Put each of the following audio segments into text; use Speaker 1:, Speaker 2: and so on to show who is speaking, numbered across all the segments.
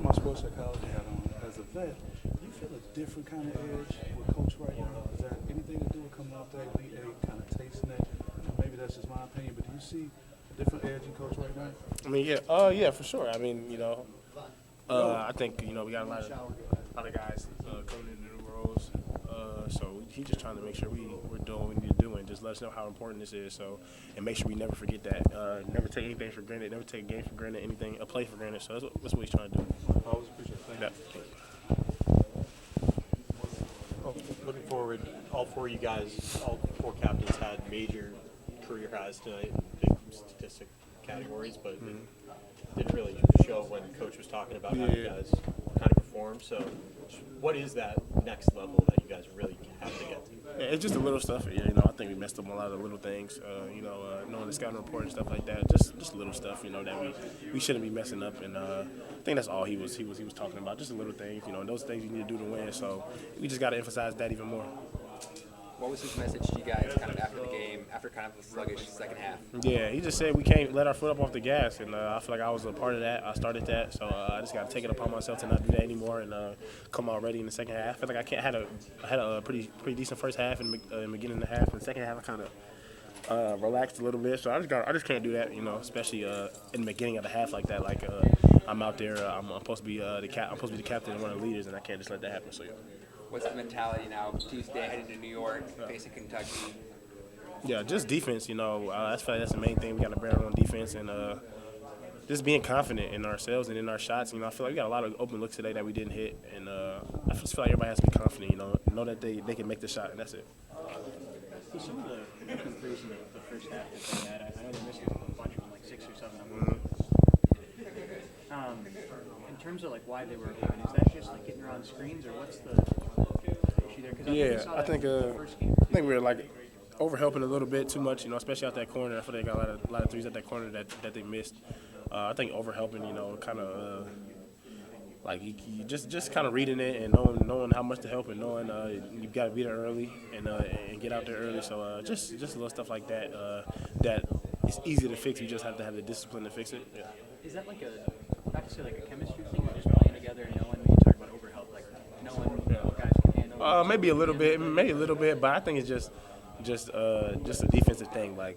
Speaker 1: my sports psychology hat on. As a vet, do you feel a different kind of edge with Coach right now? Is that anything to do with coming off that Elite Eight, kind of tasting it? Maybe that's just my opinion, but do you see a different edge in Coach right now?
Speaker 2: I mean, yeah, for sure. I mean, I think we got a lot of guys coming into new roles. So he's just trying to make sure we're doing what we need to do and just let us know how important this is. So and make sure we never forget that. Never take anything for granted. Never take a game for granted. A play for granted. So that's what he's trying to do.
Speaker 1: I always appreciate it. Thank you.
Speaker 3: Well, looking forward, all four captains had major career highs tonight in big statistic categories, but it didn't really show when Coach was talking about how you guys kind of performed. So what is that next level that you guys really have to get to?
Speaker 2: Yeah, it's just the little stuff. I think we messed up on a lot of the little things. Knowing the scouting report and stuff like that. Just little stuff. That we shouldn't be messing up. And I think that's all he was talking about. Just the little things. And those things you need to do to win. So we just got to emphasize that even more.
Speaker 4: What was his message to you guys kind of after the game, after kind of the sluggish second half?
Speaker 2: Yeah, he just said we can't let our foot up off the gas, and I feel like I was a part of that. I started that, so I just got to take it upon myself to not do that anymore and come out ready in the second half. I feel like I had a pretty decent first half and beginning of the half. In the second half, I kind of relaxed a little bit, so I just can't do that, especially in the beginning of the half like that. Like I'm out there, I'm supposed to be the captain and one of the leaders, and I can't just let that happen. So yeah.
Speaker 4: What's the mentality now? Tuesday, heading to New York, facing Kentucky.
Speaker 2: Yeah, just defense. That's the main thing. We got to bear on defense and just being confident in ourselves and in our shots. I feel like we got a lot of open looks today that we didn't hit, and I just feel like everybody has to be confident. Know that they can make the shot, and that's it.
Speaker 5: So some of the open threes in the first half that they had, I know they missed a bunch of them, like 6 or 7 of them. In terms of why they were open, is that just getting around screens, or what's the issue there?
Speaker 2: I think we were overhelping a little bit too much, especially out that corner. I feel like they got a lot of threes at that corner that they missed. I think overhelping, kind of you just kind of reading it and knowing how much to help and knowing you've got to be there early and get out there early. So just little stuff like that that it's easy to fix. You just have to have the discipline to fix it. Yeah.
Speaker 5: Is that not to say a chemistry thing, or just playing together and knowing when you talk about overhelp, knowing what guys can handle?
Speaker 2: Maybe a little bit, but I think it's just a defensive thing. I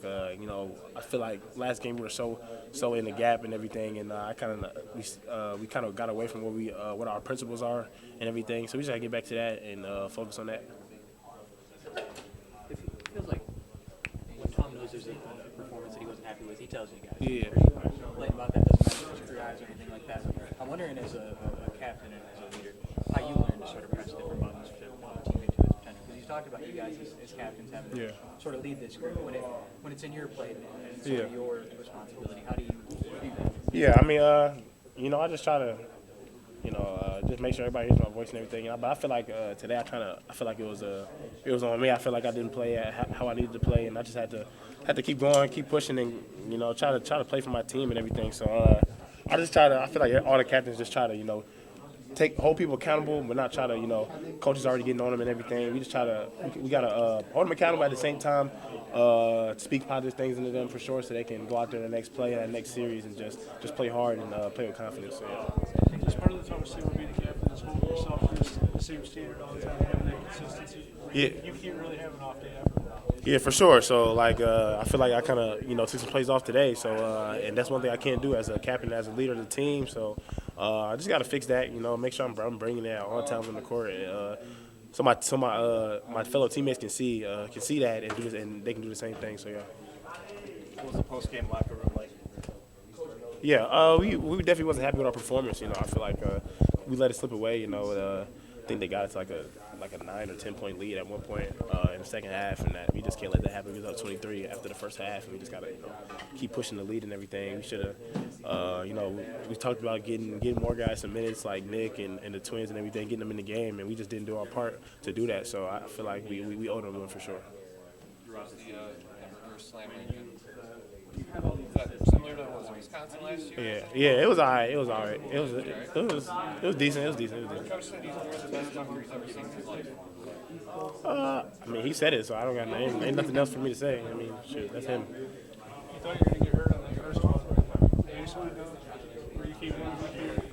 Speaker 2: feel like last game we were so in the gap and everything, and we kind of got away from what our principles are and everything. So we just gotta get back to that and focus on that.
Speaker 5: It feels like when Tom knows there's a performance that he wasn't happy with, he tells you guys.
Speaker 2: Yeah.
Speaker 5: Complain about that, doesn't matter if it's career highs or anything like that. I'm wondering, as a captain and as a leader, how you learn to sort of press different buttons to help a teammate to its potential. Because he's talked about you guys as captains having to sort of lead this group when it's in your plate and sort of your responsibility. How do you do that?
Speaker 2: Yeah, I mean, I just try to, just make sure everybody hears my voice and everything. But I feel like today I feel like it was on me. I feel like I didn't play how I needed to play, and I just had to keep going, keep pushing, and try to play for my team and everything. So I feel like all the captains just try to hold people accountable, but not try to coaches already getting on them and everything. We just we gotta hold them accountable at the same time. Speak positive things into them for sure, so they can go out there in the next play, that next series, and just play hard and play with confidence. So, yeah.
Speaker 1: Just part of the time with being a captain is holding yourself to the same standard all the time, having that consistency. You can't really have an off day after that.
Speaker 2: Yeah, for sure. So, I feel like I kind of, took some plays off today. So, and that's one thing I can't do as a captain, as a leader of the team. So, I just got to fix that. Make sure I'm bringing that all times on the court. So my fellow teammates can see that and do this, and they can do the same thing. So, yeah.
Speaker 3: What was the post-game locker room like?
Speaker 2: Yeah, we definitely wasn't happy with our performance. I feel like we let it slip away. I think they got it to like a 9 or 10 point lead at one point in the second half, and that we just can't let that happen. We was up 23 after the first half, and we just gotta keep pushing the lead and everything. We should have, we talked about getting more guys some minutes like Nick and the twins and everything, getting them in the game, and we just didn't do our part to do that. So I feel like we owed them one for sure.
Speaker 4: Ross, the reverse slam engine.
Speaker 6: Similar to Wisconsin last year?
Speaker 2: Yeah, it was all right. It was decent.
Speaker 6: Coach said he's one of the best numbers he's ever seen in his life.
Speaker 2: I mean, he said it, so I don't got ain't nothing else for me to say. I mean, shoot, that's him.
Speaker 1: You thought you were going to get hurt on the first one. You just want to know where you keep running with you.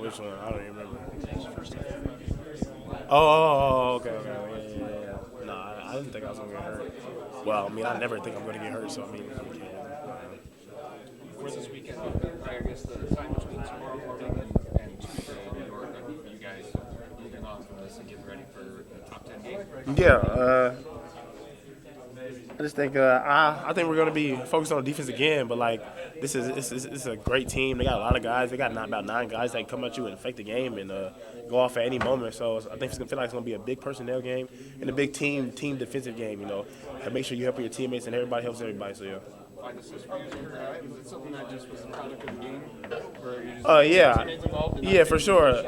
Speaker 2: Which one? I don't even remember. Oh, okay. Yeah. No, I didn't think I was gonna get hurt. Well, I mean, I never think I'm gonna get hurt, so I mean,
Speaker 6: For this weekend, I guess the time between tomorrow morning and Tuesday in New York, you guys moving on from this and getting ready for the top 10 game?
Speaker 2: yeah. I just think I think we're gonna be focused on defense again, but like this is a great team. They got a lot of guys. They got about 9 guys that can come at you and affect the game and go off at any moment. So I think it's gonna feel like it's gonna be a big personnel game and a big team defensive game. You know, and make sure you help your teammates and everybody helps everybody. So yeah.
Speaker 6: Find assist for you as a career high? Was it something that just was a product of the game? Or you just
Speaker 2: Yeah, for sure.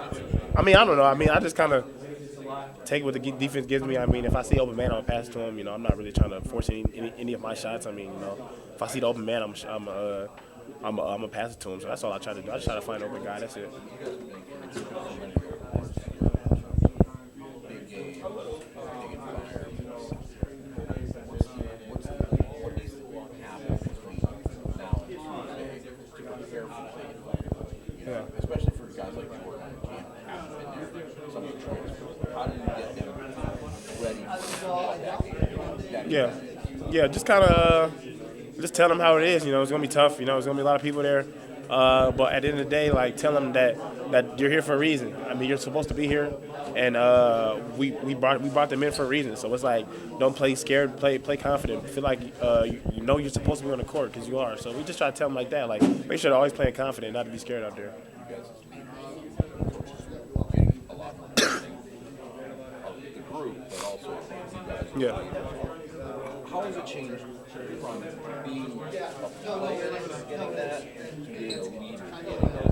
Speaker 2: I mean, I don't know. I mean, I just kind of take what the defense gives me. I mean, if I see open man, I'll pass to him. You know, I'm not really trying to force any of my shots. I mean, you know, if I see the open man, I'm gonna pass it to him. So that's all I try to do. I just try to find an open guy. That's it.
Speaker 7: Yeah. Especially for guys like Jordan and haven't been there for some of the transfers. How do you get them ready for that game?
Speaker 2: Yeah, just kind of just tell them how it is. You know, it's gonna be tough. You know, there's gonna be a lot of people there. But at the end of the day, like tell them that you're here for a reason. I mean, you're supposed to be here, and we brought them in for a reason. So it's like don't play scared, play confident. Feel like you know you're supposed to be on the court because you are. So we just try to tell them like that. Like make sure they're always playing confident, not to be scared out there.
Speaker 7: Getting a lot more understanding of the group, but also you guys.
Speaker 2: Yeah.
Speaker 7: How has it changed from being a player and getting that to being a leader, getting those